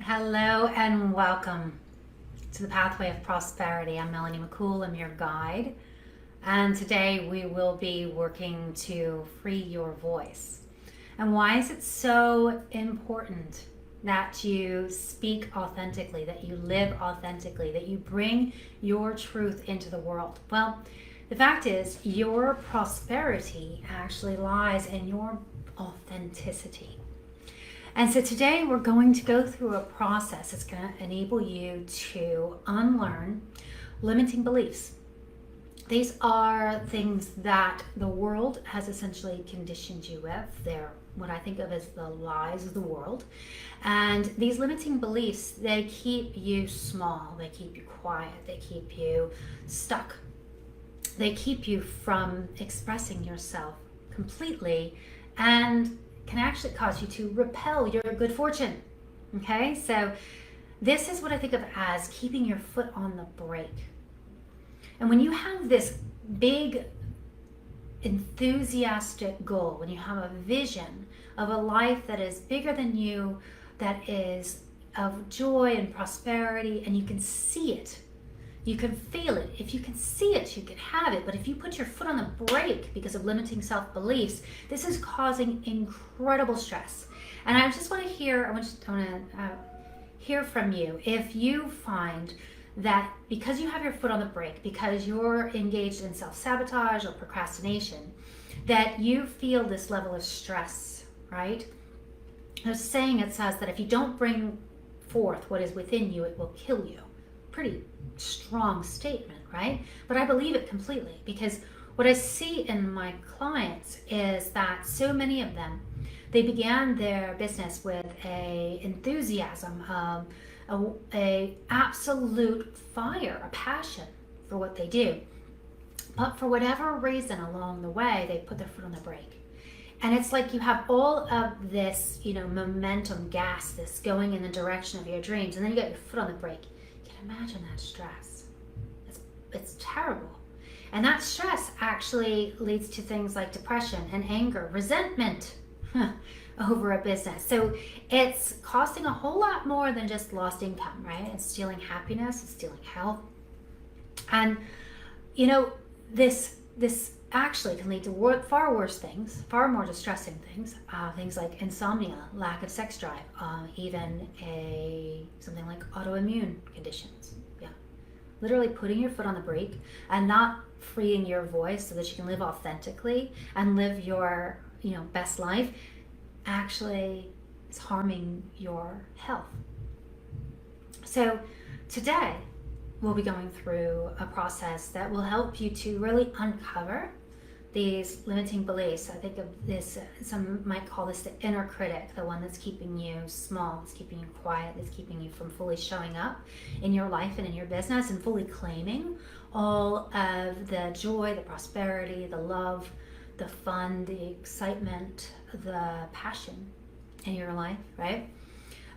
Hello and welcome to the Pathway of Prosperity. I'm Melanie McCool, I'm your guide, and today we will be working to free your voice. And why is it so important that you speak authentically, that you live authentically, that you bring your truth into the world? Well, the fact is, your prosperity actually lies in your authenticity. And so today we're going to go through a process that's going to enable you to unlearn limiting beliefs. These are things that the world has essentially conditioned you with. They're what I think of as the lies of the world. And these limiting beliefs, they keep you small, they keep you quiet, they keep you stuck. They keep you from expressing yourself completely and can actually cause you to repel your good fortune. Okay, so this is what I think of as keeping your foot on the brake. And when you have this big enthusiastic goal, when you have a vision of a life that is bigger than you, that is of joy and prosperity, and you can see it, you can feel it. If you can see it, you can have it. But if you put your foot on the brake because of limiting self-beliefs, this is causing incredible stress. And I just want to hear from you if you find that because you have your foot on the brake, because you're engaged in self-sabotage or procrastination, that you feel this level of stress, right? There's a saying that says that if you don't bring forth what is within you, it will kill you. Pretty strong statement, right? But I believe it completely, because what I see in my clients is that so many of them, they began their business with a enthusiasm, a absolute fire, a passion for what they do. But for whatever reason along the way, they put their foot on the brake. And it's like you have all of this, momentum, gas, this going in the direction of your dreams, and then you get your foot on the brake. Imagine that stress. It's terrible. And that stress actually leads to things like depression and anger, resentment over a business. So it's costing a whole lot more than just lost income, right? It's stealing happiness, it's stealing health. And this actually can lead to far worse things, far more distressing things, things like insomnia, lack of sex drive, even something like autoimmune conditions. Yeah, literally putting your foot on the brake and not freeing your voice so that you can live authentically and live your best life actually is harming your health. So today we'll be going through a process that will help you to really uncover these limiting beliefs. I think of this, some might call this the inner critic, the one that's keeping you small, that's keeping you quiet, that's keeping you from fully showing up in your life and in your business and fully claiming all of the joy, the prosperity, the love, the fun, the excitement, the passion in your life, right?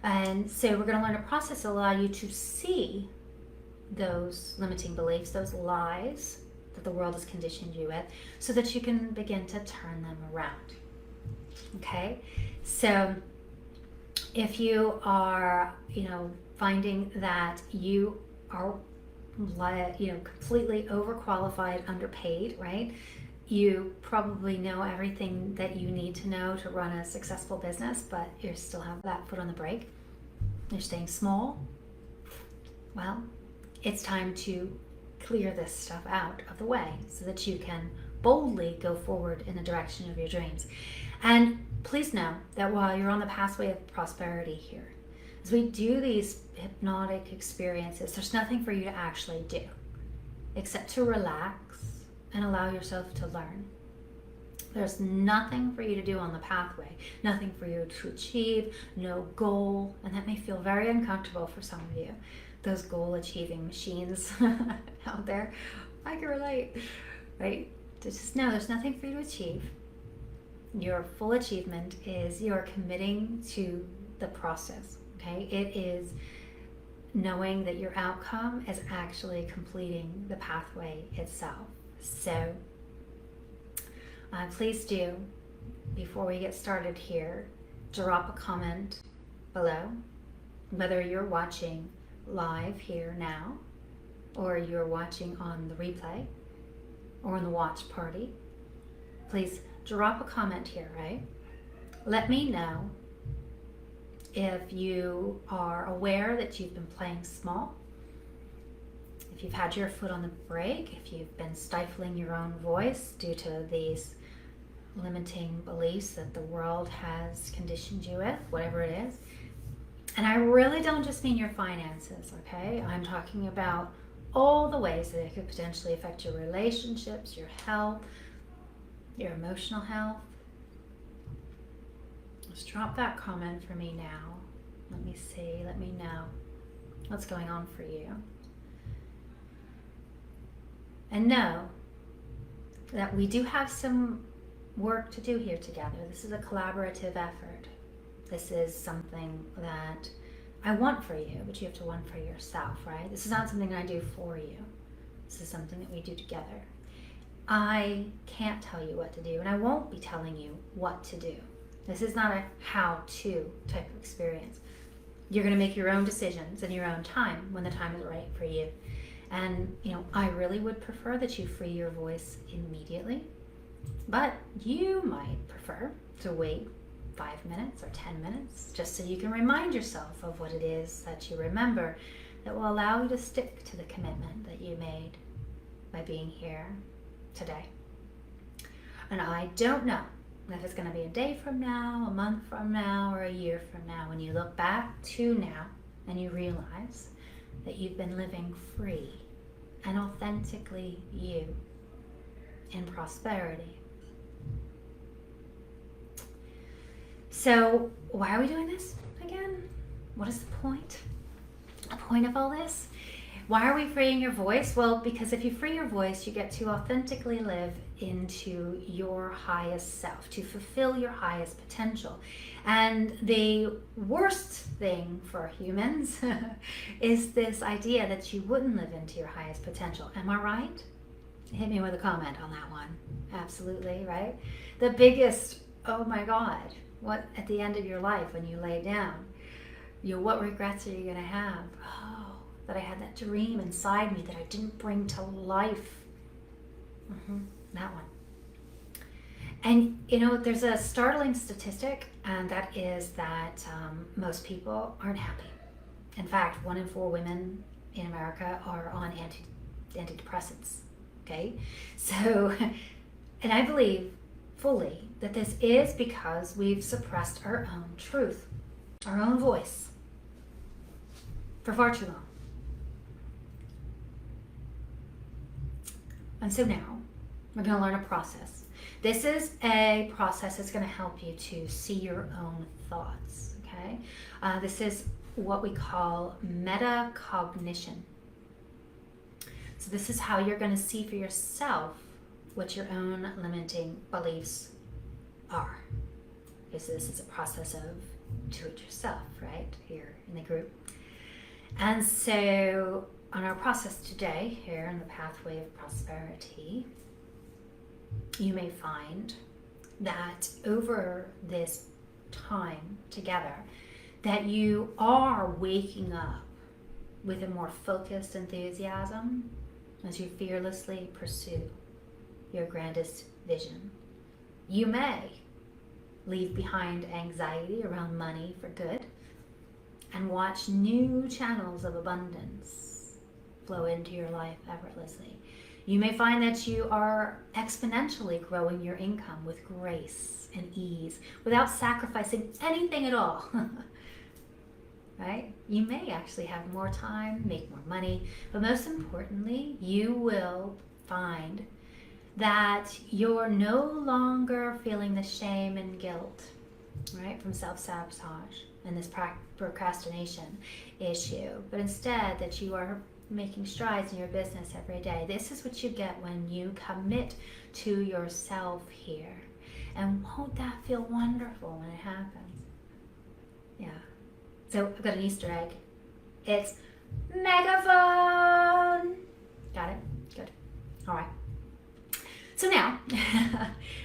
And so we're going to learn a process that will allow you to see those limiting beliefs, those lies that the world has conditioned you with, so that you can begin to turn them around. Okay, so if you are finding that you are completely overqualified, underpaid, right? You probably know everything that you need to know to run a successful business, but you still have that foot on the brake. You're staying small. Well, it's time to clear this stuff out of the way so that you can boldly go forward in the direction of your dreams. And please know that while you're on the pathway of prosperity here, as we do these hypnotic experiences, there's nothing for you to actually do except to relax and allow yourself to learn. There's nothing for you to do on the pathway, nothing for you to achieve, no goal, and that may feel very uncomfortable for some of you. Those goal achieving machines out there, I can relate, right? Just know there's nothing for you to achieve. Your full achievement is you're committing to the process, okay? It is knowing that your outcome is actually completing the pathway itself. So please do, before we get started here, drop a comment below whether you're watching live here now, or you're watching on the replay, or in the watch party, please drop a comment here, right? Let me know if you are aware that you've been playing small, if you've had your foot on the brake, if you've been stifling your own voice due to these limiting beliefs that the world has conditioned you with, whatever it is. And I really don't just mean your finances, okay? I'm talking about all the ways that it could potentially affect your relationships, your health, your emotional health. Just drop that comment for me now. Let me see, let me know what's going on for you. And know that we do have some work to do here together. This is a collaborative effort. This is something that I want for you, but you have to want for yourself, right? This is not something I do for you. This is something that we do together. I can't tell you what to do, and I won't be telling you what to do. This is not a how-to type of experience. You're going to make your own decisions in your own time when the time is right for you. And, I really would prefer that you free your voice immediately, but you might prefer to wait 5 minutes or 10 minutes just so you can remind yourself of what it is that you remember that will allow you to stick to the commitment that you made by being here today. And I don't know if it's going to be a day from now, a month from now, or a year from now when you look back to now and you realize that you've been living free and authentically you in prosperity. So why are we doing this again? What is the point? The point of all this? Why are we freeing your voice? Well, because if you free your voice, you get to authentically live into your highest self, to fulfill your highest potential. And the worst thing for humans is this idea that you wouldn't live into your highest potential. Am I right? Hit me with a comment on that one. Absolutely, right? The biggest, oh my God, what at the end of your life when you lay down, what regrets are you going to have? Oh, that I had that dream inside me that I didn't bring to life. That one. And there's a startling statistic, and that is that most people aren't happy. In fact, 1 in 4 women in America are on antidepressants. Okay? So, and I believe fully that this is because we've suppressed our own truth, our own voice, for far too long. And so now, we're going to learn a process. This is a process that's going to help you to see your own thoughts, okay? This is what we call metacognition. So this is how you're going to see for yourself what your own limiting beliefs are. Okay, so this is a process of do it yourself, right, here in the group. And so on our process today, here in the pathway of prosperity, you may find that over this time together that you are waking up with a more focused enthusiasm as you fearlessly pursue your grandest vision. You may leave behind anxiety around money for good and watch new channels of abundance flow into your life effortlessly. You may find that you are exponentially growing your income with grace and ease without sacrificing anything at all. Right? You may actually have more time, make more money, but most importantly, you will find that you're no longer feeling the shame and guilt, right, from self-sabotage and this procrastination issue, but instead that you are making strides in your business every day. This is what you get when you commit to yourself here. And won't that feel wonderful when it happens? Yeah. So I've got an Easter egg. It's megaphone. Got it? Good. All right. So now,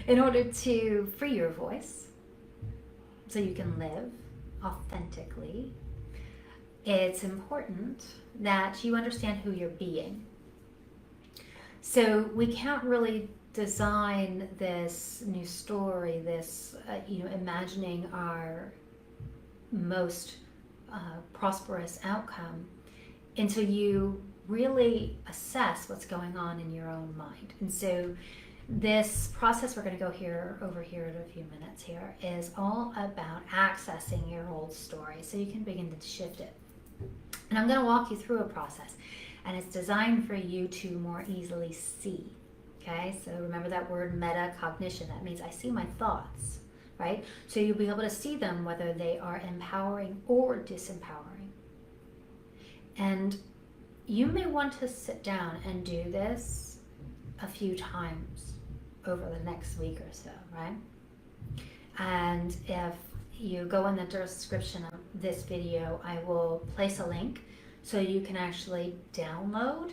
in order to free your voice so you can live authentically, it's important that you understand who you're being. So we can't really design this new story, this, imagining our most prosperous outcome until you really assess what's going on in your own mind. And so this process we're going to go over here in a few minutes here is all about accessing your old story so you can begin to shift it. And I'm going to walk you through a process, and it's designed for you to more easily see. Okay, so remember that word metacognition. That means I see my thoughts, right? So you'll be able to see them whether they are empowering or disempowering. And you may want to sit down and do this a few times over the next week or so, right? And if you go in the description of this video, I will place a link so you can actually download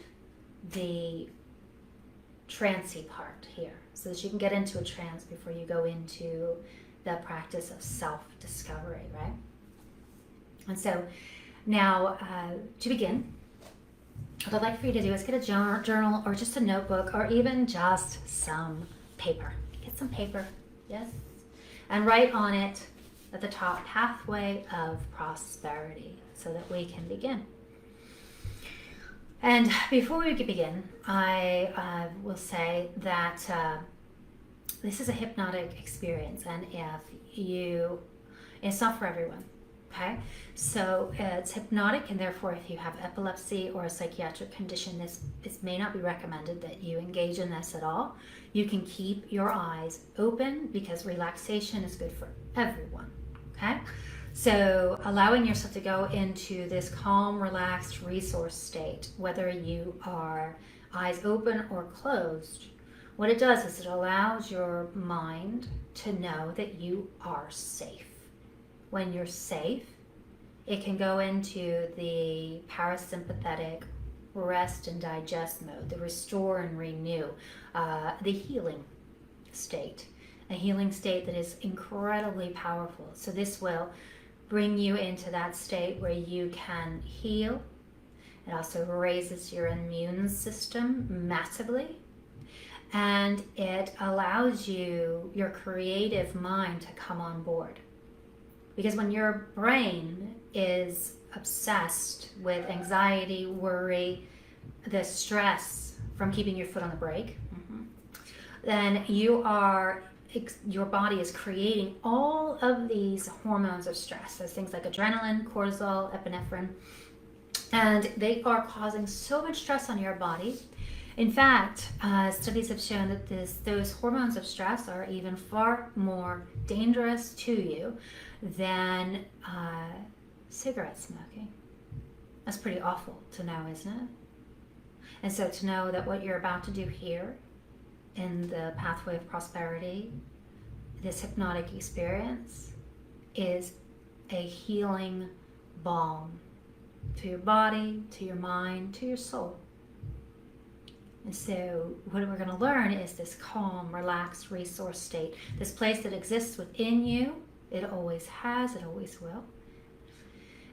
the trancey part here so that you can get into a trance before you go into the practice of self-discovery, right? And so now to begin, what I'd like for you to do is get a journal or just a notebook or even just some paper. Get some paper, yes? And write on it at the top, pathway of prosperity, so that we can begin. And before we begin, I will say that this is a hypnotic experience, and it's not for everyone. Okay, so it's hypnotic, and therefore if you have epilepsy or a psychiatric condition, this may not be recommended that you engage in this at all. You can keep your eyes open because relaxation is good for everyone. Okay, so allowing yourself to go into this calm, relaxed resource state, whether you are eyes open or closed, what it does is it allows your mind to know that you are safe. When you're safe, it can go into the parasympathetic rest and digest mode, the restore and renew, the healing state, a healing state that is incredibly powerful. So this will bring you into that state where you can heal. It also raises your immune system massively, and it allows your creative mind to come on board. Because when your brain is obsessed with anxiety, worry, the stress from keeping your foot on the brake, then your body is creating all of these hormones of stress. There's things like adrenaline, cortisol, epinephrine, and they are causing so much stress on your body. In fact, studies have shown that those hormones of stress are even far more dangerous to you than cigarette smoking. That's pretty awful to know, isn't it? And so to know that what you're about to do here in the pathway of prosperity, this hypnotic experience, is a healing balm to your body, to your mind, to your soul. And so what we're going to learn is this calm, relaxed resource state, this place that exists within you. It always has, it always will.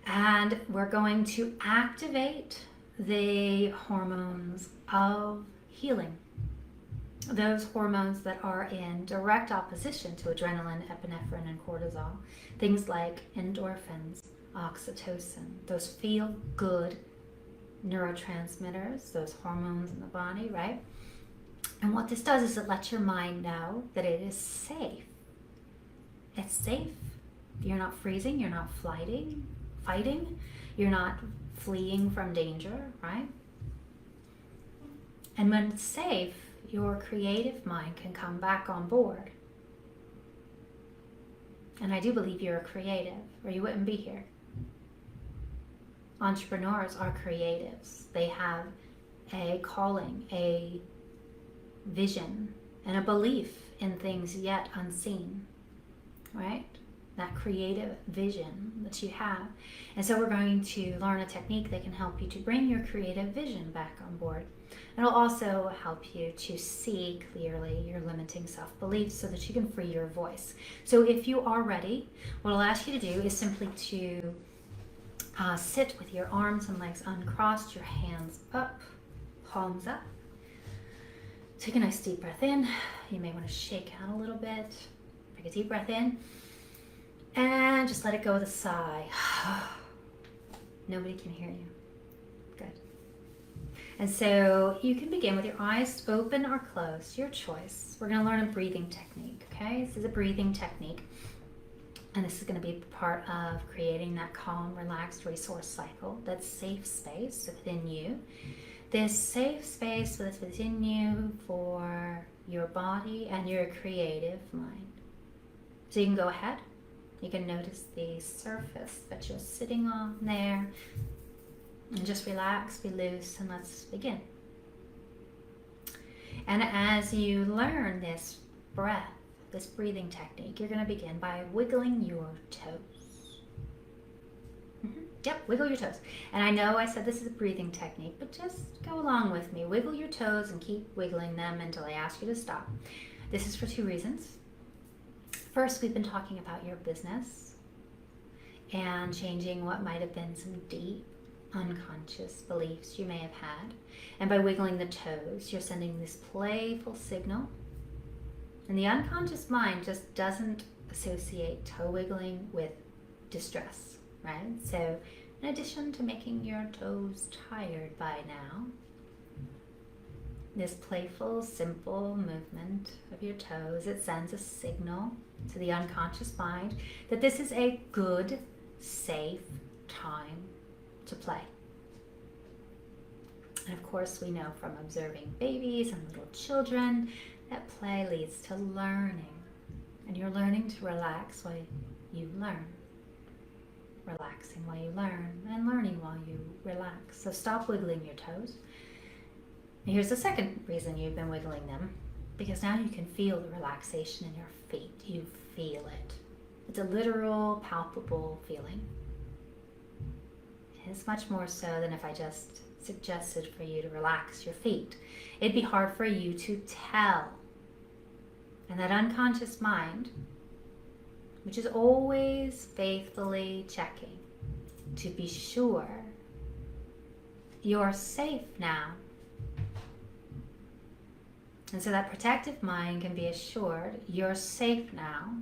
And we're going to activate the hormones of healing. Those hormones that are in direct opposition to adrenaline, epinephrine, and cortisol. Things like endorphins, oxytocin, those feel-good neurotransmitters, those hormones in the body, right? And what this does is it lets your mind know that it is safe. It's safe. You're not freezing, you're not fighting, you're not fleeing from danger, right? And when it's safe, your creative mind can come back on board. And I do believe you're a creative, or you wouldn't be here. Entrepreneurs are creatives. They have a calling, a vision, and a belief in things yet unseen, right? That creative vision that you have. And so we're going to learn a technique that can help you to bring your creative vision back on board. It'll also help you to see clearly your limiting self-beliefs so that you can free your voice. So if you are ready, what I'll ask you to do is simply to Sit with your arms and legs uncrossed, your hands up, palms up. Take a nice deep breath in. You may want to shake out a little bit. Take a deep breath in. And just let it go with a sigh. Nobody can hear you. Good. And so you can begin with your eyes open or closed, your choice. We're going to learn a breathing technique, okay? This is a breathing technique. And this is going to be part of creating that calm, relaxed resource cycle, that safe space within you. This safe space that's within you for your body and your creative mind. So you can go ahead. You can notice the surface that you're sitting on there. And just relax, be loose, and let's begin. And as you learn this breath, this breathing technique, you're going to begin by wiggling your toes. Yep, wiggle your toes. And I know I said this is a breathing technique, but just go along with me. Wiggle your toes and keep wiggling them until I ask you to stop. This is for two reasons. First, we've been talking about your business and changing what might have been some deep unconscious beliefs you may have had. And by wiggling the toes, you're sending this playful signal. And the unconscious mind just doesn't associate toe wiggling with distress, right? So in addition to making your toes tired by now, this playful, simple movement of your toes, it sends a signal to the unconscious mind that this is a good, safe time to play. And of course, we know from observing babies and little children that play leads to learning. And you're learning to relax while you learn. Relaxing while you learn, and learning while you relax. So stop wiggling your toes. And here's the second reason you've been wiggling them, because now you can feel the relaxation in your feet. You feel it. It's a literal, palpable feeling. It's much more so than if I just suggested for you to relax your feet. It'd be hard for you to tell. And that unconscious mind, which is always faithfully checking to be sure you're safe now. And so that protective mind can be assured you're safe now,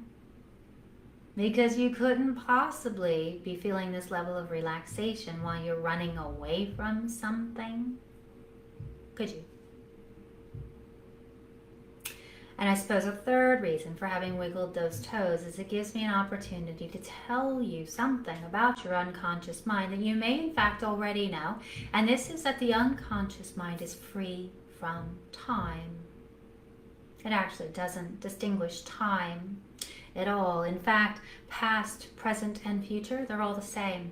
because you couldn't possibly be feeling this level of relaxation while you're running away from something, could you? And I suppose a third reason for having wiggled those toes is it gives me an opportunity to tell you something about your unconscious mind that you may in fact already know. And this is that the unconscious mind is free from time. It actually doesn't distinguish time at all. In fact, past, present, and future, they're all the same.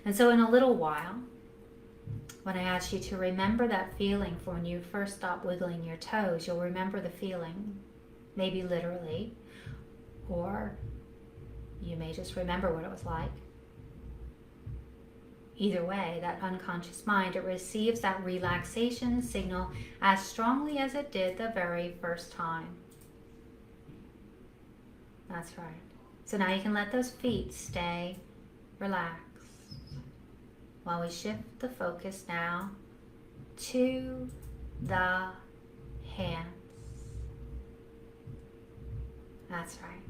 And so in a little while, when I ask you to remember that feeling for when you first stopped wiggling your toes, you'll remember the feeling, maybe literally, or you may just remember what it was like. Either way, that unconscious mind, it receives that relaxation signal as strongly as it did the very first time. That's right. So now you can let those feet stay relaxed while we shift the focus now to the hands. That's right.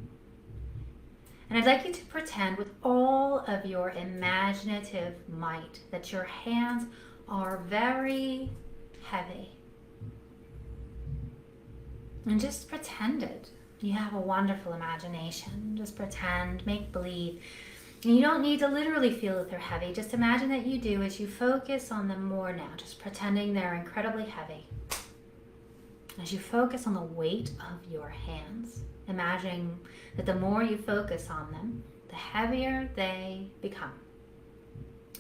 And I'd like you to pretend with all of your imaginative might that your hands are very heavy. And just pretend it. You have a wonderful imagination. Just pretend, make believe. And you don't need to literally feel that they're heavy. Just imagine that you do as you focus on them more now. Just pretending they're incredibly heavy. As you focus on the weight of your hands, imagining that the more you focus on them, the heavier they become.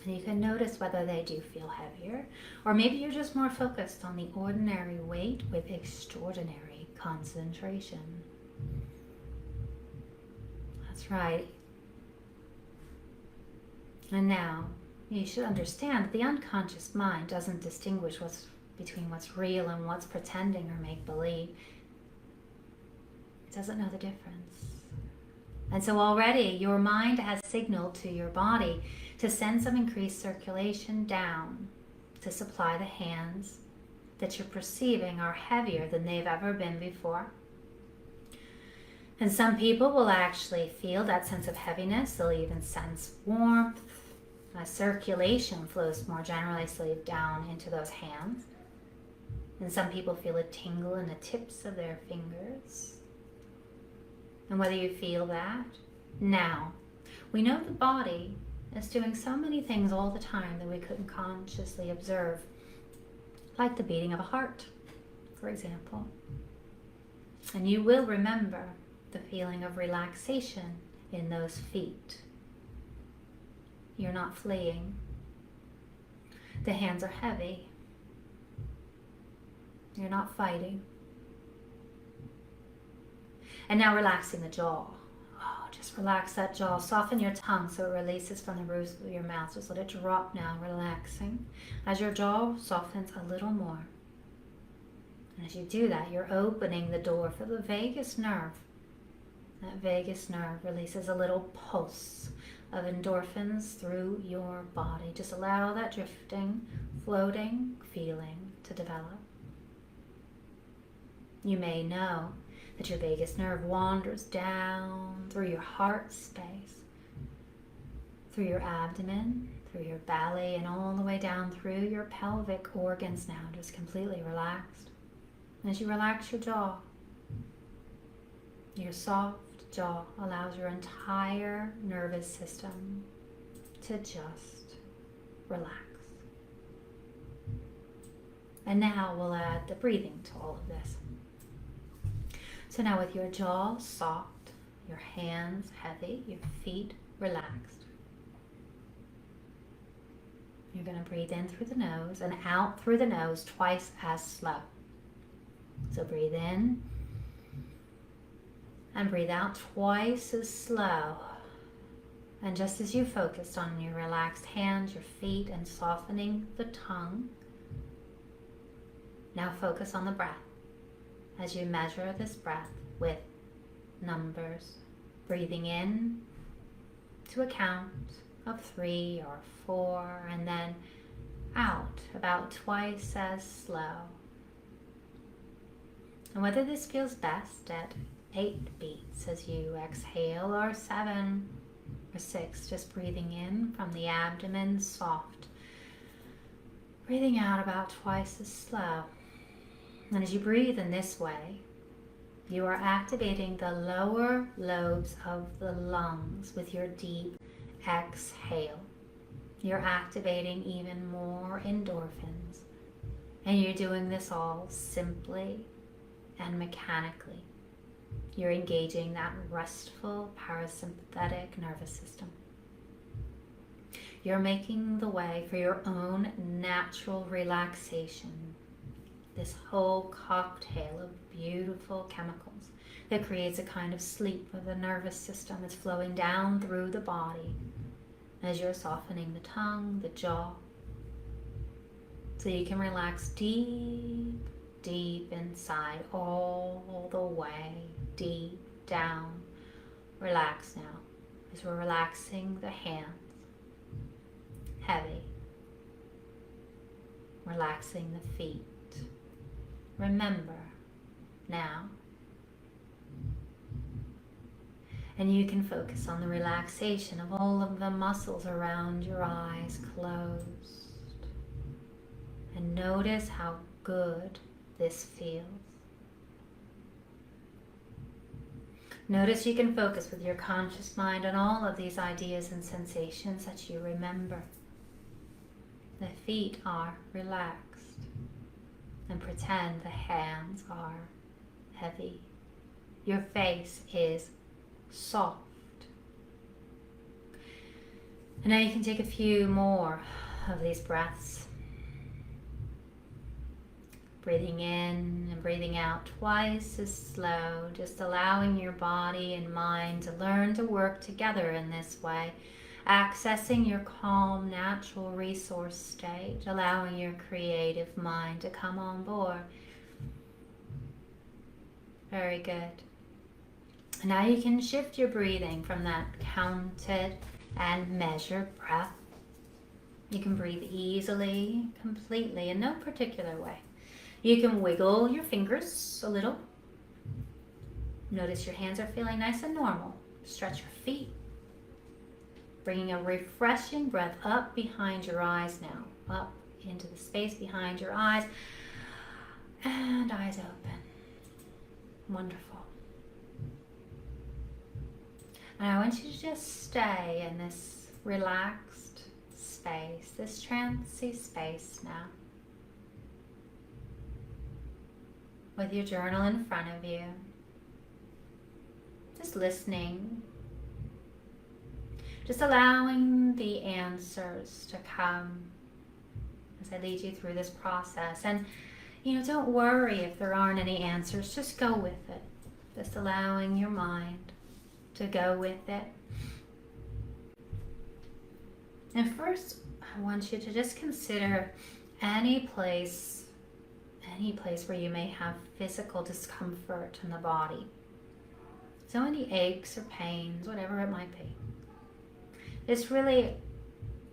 And you can notice whether they do feel heavier, or maybe you're just more focused on the ordinary weight with extraordinary concentration. That's right. And now, you should understand that the unconscious mind doesn't distinguish between what's real and what's pretending or make-believe. It doesn't know the difference. And so already your mind has signaled to your body to send some increased circulation down to supply the hands that you're perceiving are heavier than they've ever been before. And some people will actually feel that sense of heaviness. They'll even sense warmth. Circulation flows more generously down into those hands. And some people feel a tingle in the tips of their fingers. And whether you feel that, now, we know the body is doing so many things all the time that we couldn't consciously observe, like the beating of a heart, for example. And you will remember the feeling of relaxation in those feet. You're not fleeing. The hands are heavy. You're not fighting. And now relaxing the jaw. Oh, just relax that jaw. Soften your tongue so it releases from the roof of your mouth. Just let it drop now, relaxing. As your jaw softens a little more. And as you do that, you're opening the door for the vagus nerve. That vagus nerve releases a little pulse of endorphins through your body. Just allow that drifting, floating feeling to develop. You may know that your vagus nerve wanders down through your heart space, through your abdomen, through your belly, and all the way down through your pelvic organs now, just completely relaxed. And as you relax your jaw, your soft jaw allows your entire nervous system to just relax. And now we'll add the breathing to all of this. So now with your jaw soft, your hands heavy, your feet relaxed, you're going to breathe in through the nose and out through the nose twice as slow. So breathe in and breathe out twice as slow. And just as you focused on your relaxed hands, your feet, and softening the tongue, now focus on the breath as you measure this breath with numbers. Breathing in to a count of 3 or 4, and then out about twice as slow. And whether this feels best at 8 beats as you exhale, or 7 or 6, just breathing in from the abdomen soft, breathing out about twice as slow. And as you breathe in this way, you are activating the lower lobes of the lungs with your deep exhale. You're activating even more endorphins. And you're doing this all simply and mechanically. You're engaging that restful parasympathetic nervous system. You're making the way for your own natural relaxation. This whole cocktail of beautiful chemicals that creates a kind of sleep of the nervous system. It's flowing down through the body as you're softening the tongue, the jaw, so you can relax deep, deep inside, all the way deep down. Relax now as we're relaxing the hands, heavy, relaxing the feet. Remember now. And you can focus on the relaxation of all of the muscles around your eyes closed. And notice how good this feels. Notice you can focus with your conscious mind on all of these ideas and sensations that you remember. The feet are relaxed. And pretend the hands are heavy. Your face is soft. And now you can take a few more of these breaths. Breathing in and breathing out twice as slow, just allowing your body and mind to learn to work together in this way. Accessing your calm, natural resource state, allowing your creative mind to come on board. Very good. Now you can shift your breathing from that counted and measured breath. You can breathe easily, completely, in no particular way. You can wiggle your fingers a little. Notice your hands are feeling nice and normal. Stretch your feet. Bringing a refreshing breath up behind your eyes now. Up into the space behind your eyes. And eyes open. Wonderful. And I want you to just stay in this relaxed space, this trancey space now. With your journal in front of you. Just listening. Just allowing the answers to come as I lead you through this process. And, don't worry if there aren't any answers. Just go with it. Just allowing your mind to go with it. And first, I want you to just consider any place where you may have physical discomfort in the body. So any aches or pains, whatever it might be. Just really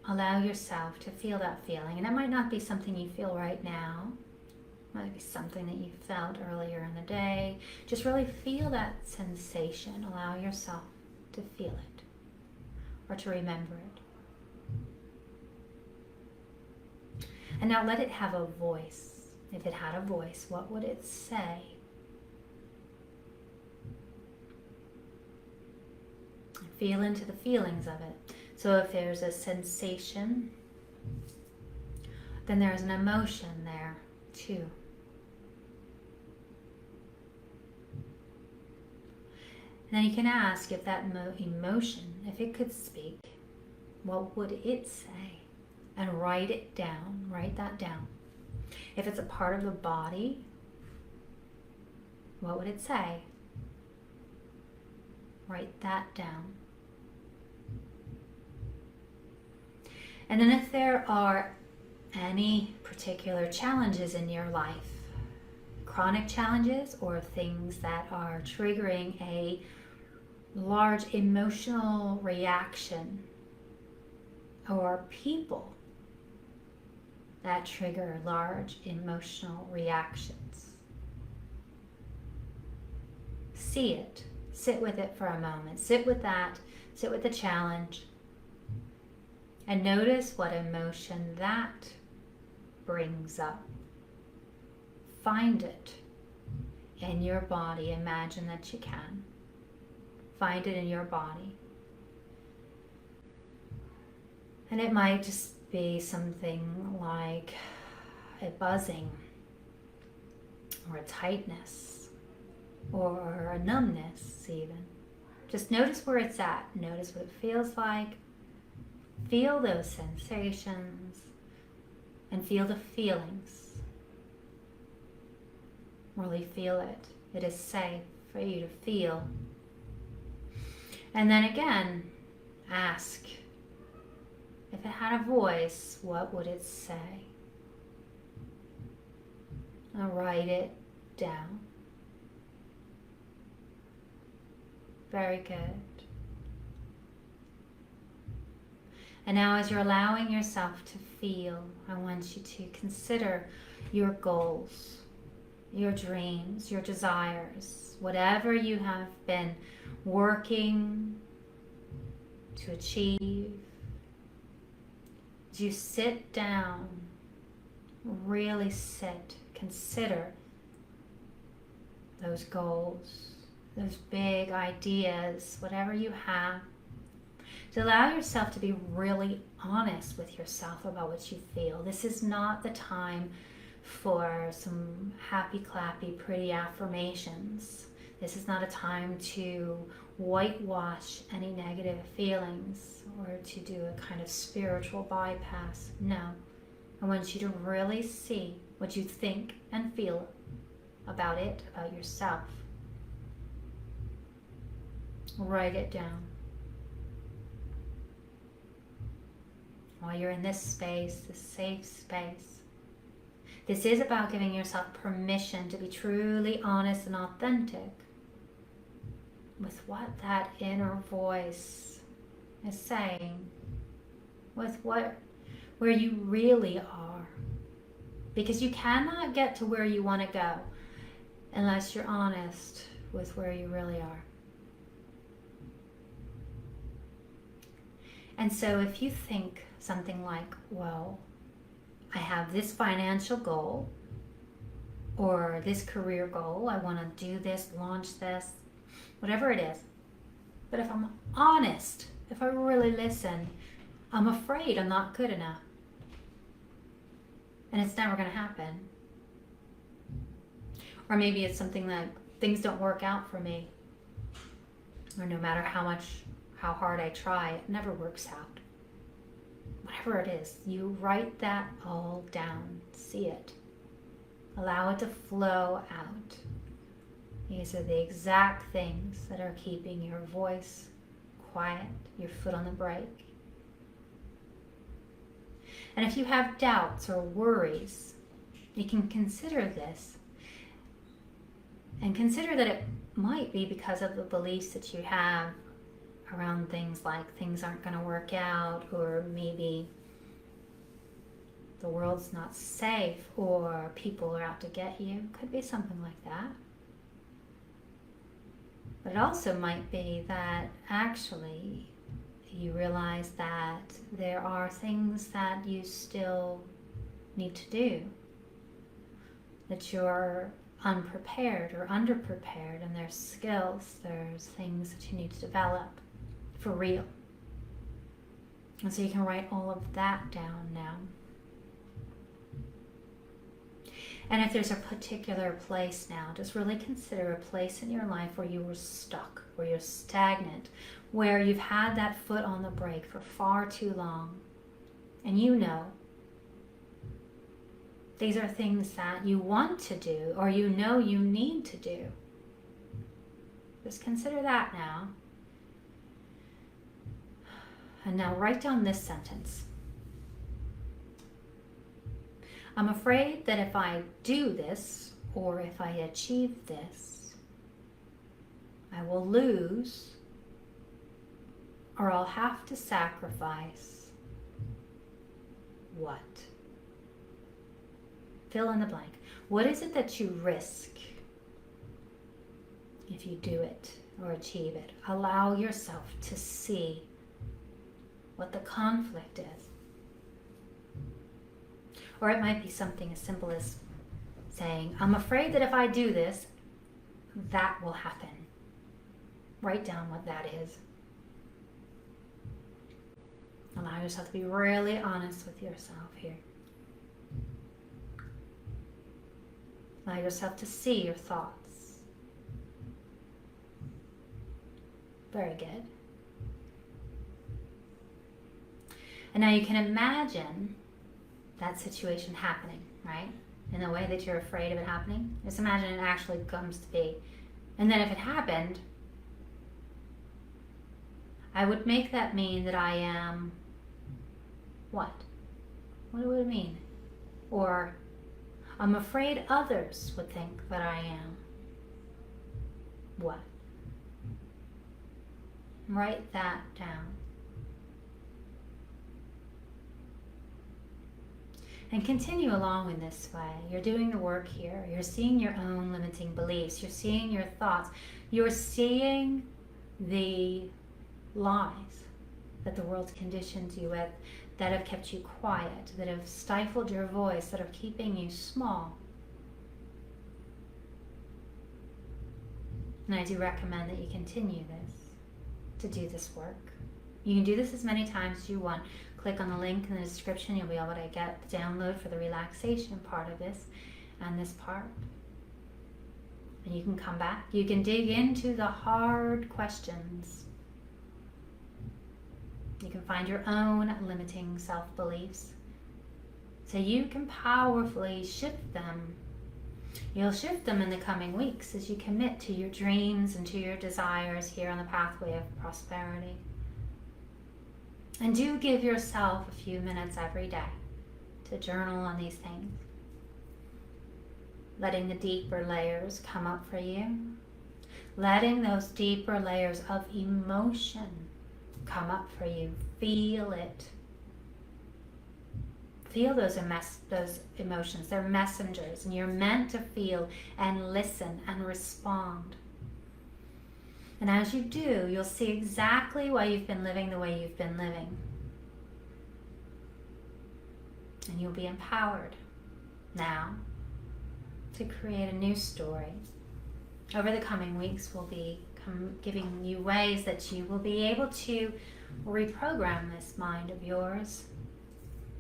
allow yourself to feel that feeling. And it might not be something you feel right now. It might be something that you felt earlier in the day. Just really feel that sensation. Allow yourself to feel it or to remember it. And now let it have a voice. If it had a voice, what would it say? Feel into the feelings of it. So if there's a sensation, then there's an emotion there too. And then you can ask if that emotion, if it could speak, what would it say? And write it down, write that down. If it's a part of the body, what would it say? Write that down. And then if there are any particular challenges in your life, chronic challenges or things that are triggering a large emotional reaction, or people that trigger large emotional reactions, see it. Sit with it for a moment. Sit with that. Sit with the challenge. And notice what emotion that brings up. Find it in your body. Imagine that you can. Find it in your body. And it might just be something like a buzzing, or a tightness, or a numbness even. Just notice where it's at. Notice what it feels like. Feel those sensations and feel the feelings. Really feel it. It is safe for you to feel. And then again, ask, if it had a voice, what would it say? Now write it down. Very good. And now as you're allowing yourself to feel, I want you to consider your goals, your dreams, your desires, whatever you have been working to achieve. As you sit down, really sit, consider those goals, those big ideas, whatever you have. To allow yourself to be really honest with yourself about what you feel. This is not the time for some happy, clappy, pretty affirmations. This is not a time to whitewash any negative feelings or to do a kind of spiritual bypass. No. I want you to really see what you think and feel about it, about yourself. Write it down. While you're in this space, this safe space. This is about giving yourself permission to be truly honest and authentic with what that inner voice is saying, with where you really are. Because you cannot get to where you want to go unless you're honest with where you really are. And so if you think something like, well, I have this financial goal or this career goal, I want to do this, launch this, whatever it is. But if I'm honest, if I really listen, I'm afraid I'm not good enough. And it's never going to happen. Or maybe it's something like things don't work out for me. Or no matter how hard I try, it never works out. Whatever it is, you write that all down. See it. Allow it to flow out. These are the exact things that are keeping your voice quiet, your foot on the brake. And if you have doubts or worries, you can consider this. And consider that it might be because of the beliefs that you have around things like things aren't going to work out, or maybe the world's not safe, or people are out to get you. Could be something like that. But it also might be that actually you realize that there are things that you still need to do, that you're unprepared or underprepared, and there's skills, there's things that you need to develop for real. And so you can write all of that down now. And if there's a particular place now, just really consider a place in your life where you were stuck, where you're stagnant, where you've had that foot on the brake for far too long. And you know these are things that you want to do, or you know you need to do. Just consider that now. And now write down this sentence. I'm afraid that if I do this, or if I achieve this, I will lose, or I'll have to sacrifice what? Fill in the blank. What is it that you risk if you do it or achieve it? Allow yourself to see what the conflict is. Or it might be something as simple as saying, I'm afraid that if I do this, that will happen. Write down what that is. Allow yourself to be really honest with yourself here. Allow yourself to see your thoughts. Very good. And now you can imagine that situation happening, right? In the way that you're afraid of it happening. Just imagine it actually comes to be. And then if it happened, I would make that mean that I am what? What would it mean? Or I'm afraid others would think that I am what? Write that down. And continue along in this way. You're doing the work here. You're seeing your own limiting beliefs. You're seeing your thoughts. You're seeing the lies that the world conditioned you with, that have kept you quiet, that have stifled your voice, that are keeping you small. And I do recommend that you continue to do this work. You can do this as many times as you want. Click on the link in the description. You'll be able to get the download for the relaxation part of this and this part. And you can come back. You can dig into the hard questions. You can find your own limiting self-beliefs, so you can powerfully shift them. You'll shift them in the coming weeks as you commit to your dreams and to your desires here on the pathway of prosperity. And do give yourself a few minutes every day to journal on these things, letting the deeper layers come up for you, letting those deeper layers of emotion come up for you. Feel it. Feel those emotions. They're messengers, and you're meant to feel and listen and respond. And as you do, you'll see exactly why you've been living the way you've been living. And you'll be empowered now to create a new story. Over the coming weeks, we'll be giving you ways that you will be able to reprogram this mind of yours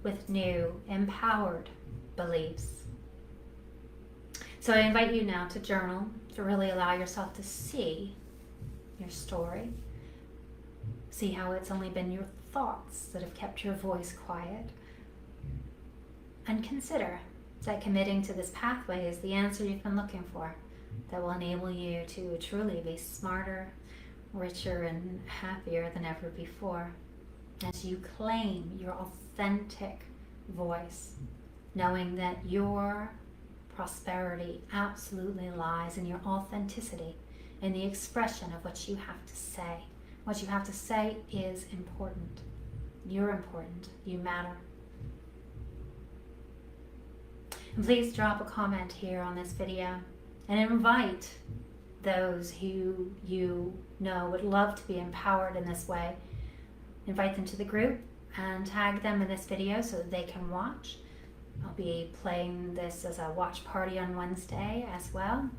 with new, empowered beliefs. So I invite you now to journal, to really allow yourself to see your story. See how it's only been your thoughts that have kept your voice quiet. And consider that committing to this pathway is the answer you've been looking for, that will enable you to truly be smarter, richer, and happier than ever before as you claim your authentic voice, knowing that your prosperity absolutely lies in your authenticity, in the expression of what you have to say. What you have to say is important. You're important. You matter. And please drop a comment here on this video and invite those who you know would love to be empowered in this way. Invite them to the group and tag them in this video so that they can watch. I'll be playing this as a watch party on Wednesday as well.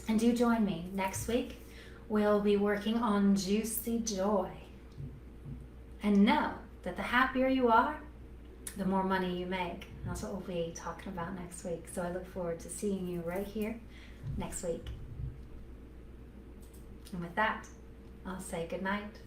And do join me next week. We'll be working on juicy joy. And know that the happier you are, the more money you make. That's what we'll be talking about next week. So I look forward to seeing you right here next week. And with that, I'll say good night.